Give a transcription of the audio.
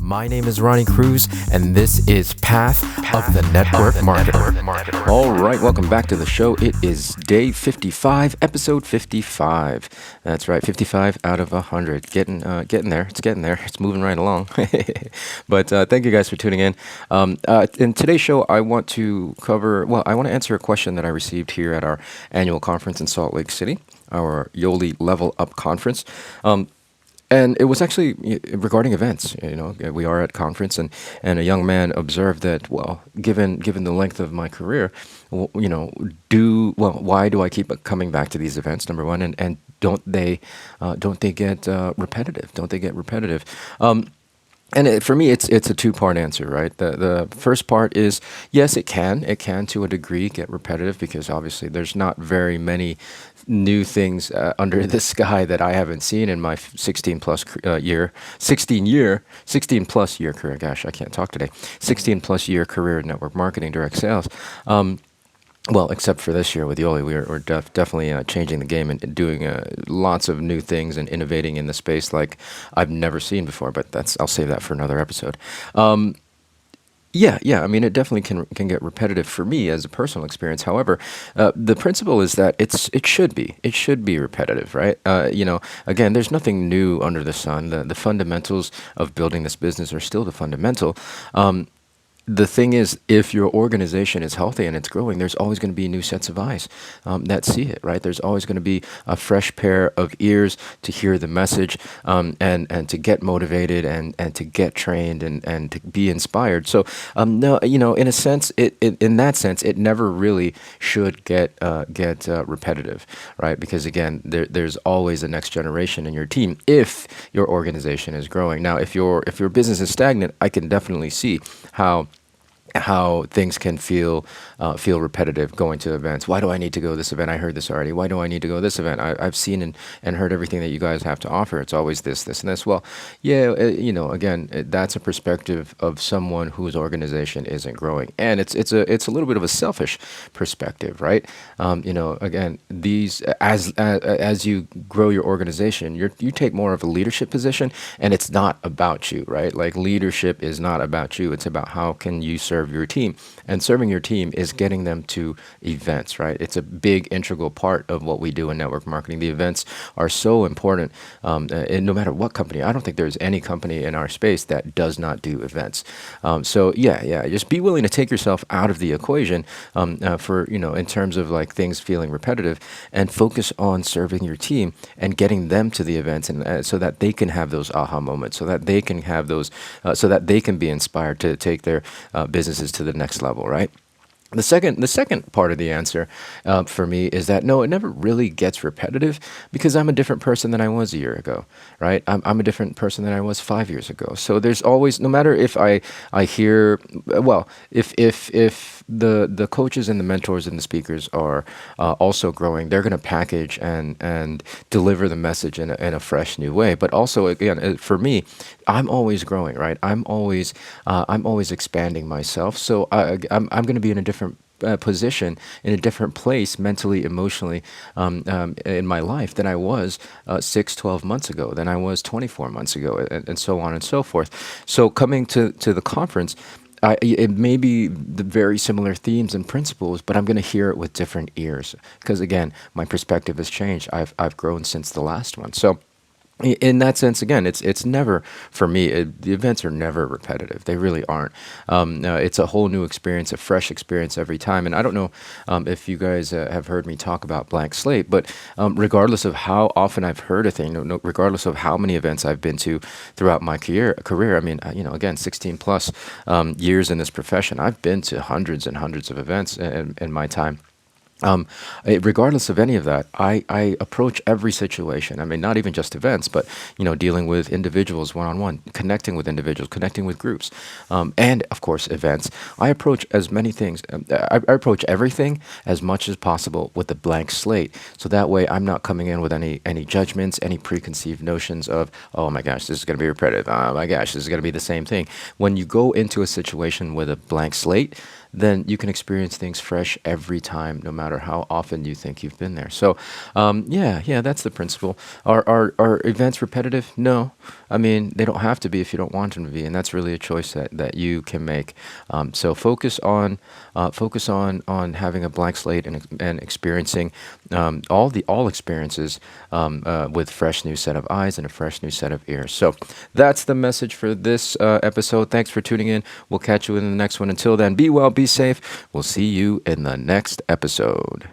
My name is Ronnie Cruz, and this is Path of the Network Marketer. All right, welcome back to the show. It is day 55, episode 55. That's right, 55 out of 100. Getting there. It's getting there. It's moving right along. But thank you guys for tuning in. In today's show, I want to answer a question that I received here at our annual conference in Salt Lake City, our Yoli Level Up conference. And it was actually regarding events. We are at conference, and a young man observed that, given the length of my career, why do I keep coming back to these events? Number one, and don't they get repetitive? Don't they get repetitive? For me, it's a two-part answer, right? The first part is, yes, it can to a degree get repetitive, because obviously there's not very many new things under the sky that I haven't seen in my 16 plus year career. Gosh, I can't talk today. 16 plus year career in network marketing, direct sales. Except for this year with Yoli, we're definitely changing the game and doing lots of new things and innovating in the space like I've never seen before. But I'll save that for another episode. I mean, it definitely can get repetitive for me as a personal experience. However, the principle is that it should be repetitive, right? Again, there's nothing new under the sun. The fundamentals of building this business are still the fundamental. The thing is, if your organization is healthy and it's growing, there's always going to be new sets of eyes that see it, right? There's always going to be a fresh pair of ears to hear the message and to get motivated and to get trained and to be inspired. So, no, in a sense, in that sense, it never really should get repetitive, right? Because again, there's always a next generation in your team if your organization is growing. Now, if your business is stagnant, I can definitely see how things can feel repetitive going to events. Why do I need to go to this event? I heard this already. Why do I need to go to this event? I've seen and heard everything that you guys have to offer. It's always this, and this. Well, yeah, again, that's a perspective of someone whose organization isn't growing, and it's a little bit of a selfish perspective, right? Again, these as you grow your organization, you take more of a leadership position, and it's not about you, right? Like, leadership is not about you. It's about how can you serve your team, and serving your team is getting them to events, right? It's a big integral part of what we do in network marketing. The events are so important, and no matter what company. I don't think there's any company in our space that does not do events. Just be willing to take yourself out of the equation for in terms of like things feeling repetitive, and focus on serving your team and getting them to the events, and so that they can have those aha moments, so that they can have those, so that they can be inspired to take their businesses to the next level, right? The second part of the answer for me is that no, it never really gets repetitive, because I'm a different person than I was a year ago, right? I'm a different person than I was 5 years ago. So there's always, no matter if I hear, if the coaches and the mentors and the speakers are also growing, they're going to package and deliver the message in a fresh new way. But also, again, for me, I'm always growing, right? I'm always expanding myself. So I'm going to be in a different position, in a different place mentally, emotionally, in my life than I was 12 months ago, than I was 24 months ago, and so on and so forth. So coming to the conference, it may be the very similar themes and principles, but I'm going to hear it with different ears, because again, my perspective has changed. I've grown since the last one. So in that sense, again, it's never, for me, the events are never repetitive. They really aren't. It's a whole new experience, a fresh experience every time. And I don't know if you guys have heard me talk about blank slate, but regardless of how often I've heard a thing, regardless of how many events I've been to throughout my career, I mean, again, 16 plus years in this profession, I've been to hundreds and hundreds of events in my time. Regardless of any of that, I approach every situation. I mean, not even just events, but dealing with individuals one-on-one, connecting with individuals, connecting with groups, and of course events. I approach as many things. I approach everything as much as possible with a blank slate. So that way, I'm not coming in with any judgments, any preconceived notions of, oh my gosh, this is going to be repetitive. Oh my gosh, this is going to be the same thing. When you go into a situation with a blank slate, then you can experience things fresh every time, no matter how often you think you've been there. So, yeah, that's the principle. Are events repetitive? No. I mean, they don't have to be if you don't want them to be, and that's really a choice that you can make. So focus on having a blank slate and experiencing all experiences with fresh new set of eyes and a fresh new set of ears. So that's the message for this episode. Thanks for tuning in. We'll catch you in the next one. Until then, be well, be safe. We'll see you in the next episode.